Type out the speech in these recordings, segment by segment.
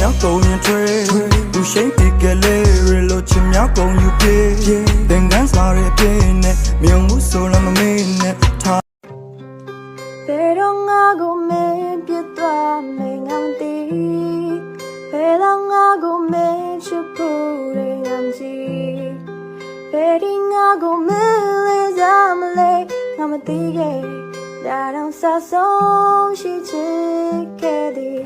များကုန်ရင်ထွေးလူရှိန်တီကလေးရလို့ချင်များကုန်ယူပြေးသင်္ကန်းစားရပြင်းနဲ့မြုံမှုဆိုလည်းမမေ့နဲ့ထားဘယ်တော့ငါကိုမင်းပြတ်သွားမေငမ်တီဘယ်တော့ငါကိုမင်းချစ်ဖို့ရငမ်စီဘယ်ဒီငါကိုမင်းလေးစားမလဲငါမသိခဲ့ဒါတော့ဆဆုံးရှိချစ်ခဲ့သည်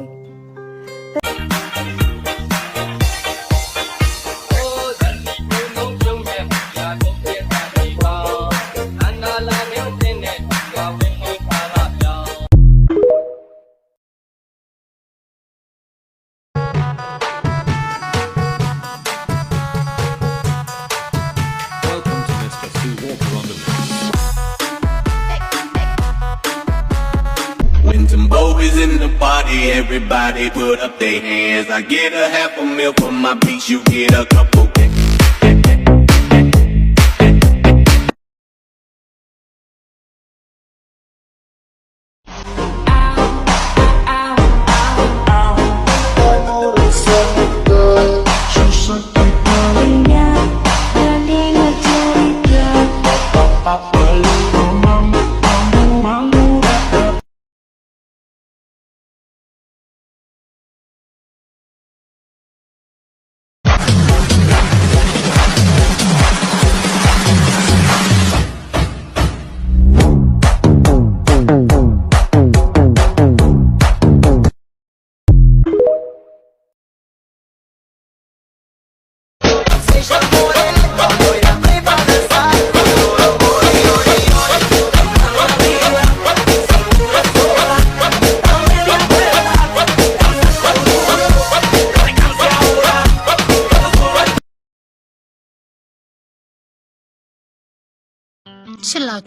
Boys in the party, everybody put up their hands. I get a half a meal for my beats, you get a couple.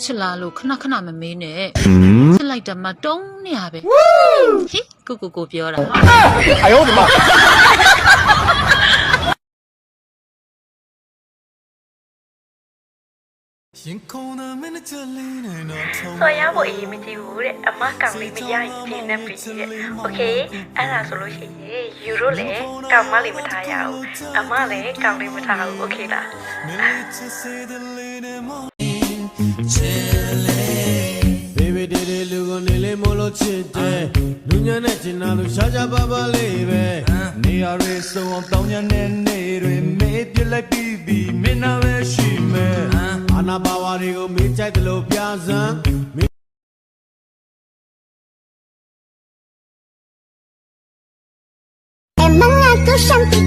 chilla လို့ခဏမမေးနဲ့ချစ်လိုက်တယ်မတုံးနေရပဲဟိကိုပြောတာ哎呦我的妈ဆိုရဖို့အရေးမကြီးဘူးတဲ့အမကောင်လေးမရရင်ပြင်းနေပြီတဲ့โอเคအဲ့ဒါဆိုလို့ရှိရင်ယူရိုလည်းကောင်မလေးမထားရဘူးအမလည်းကောင်လေးမထားဘူးโอเคလား Baby did it look on the molo chite Dunya nechina lu shaja baba lebe Near race so on tonya nene made you like bibi mina we shime Ana bawari go me chai the lo piazza Emang aku cantik,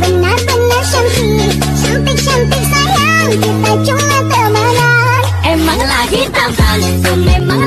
benar-benar cantik Cantik sayang, kita cuma temenan Emang lagi tampan, memang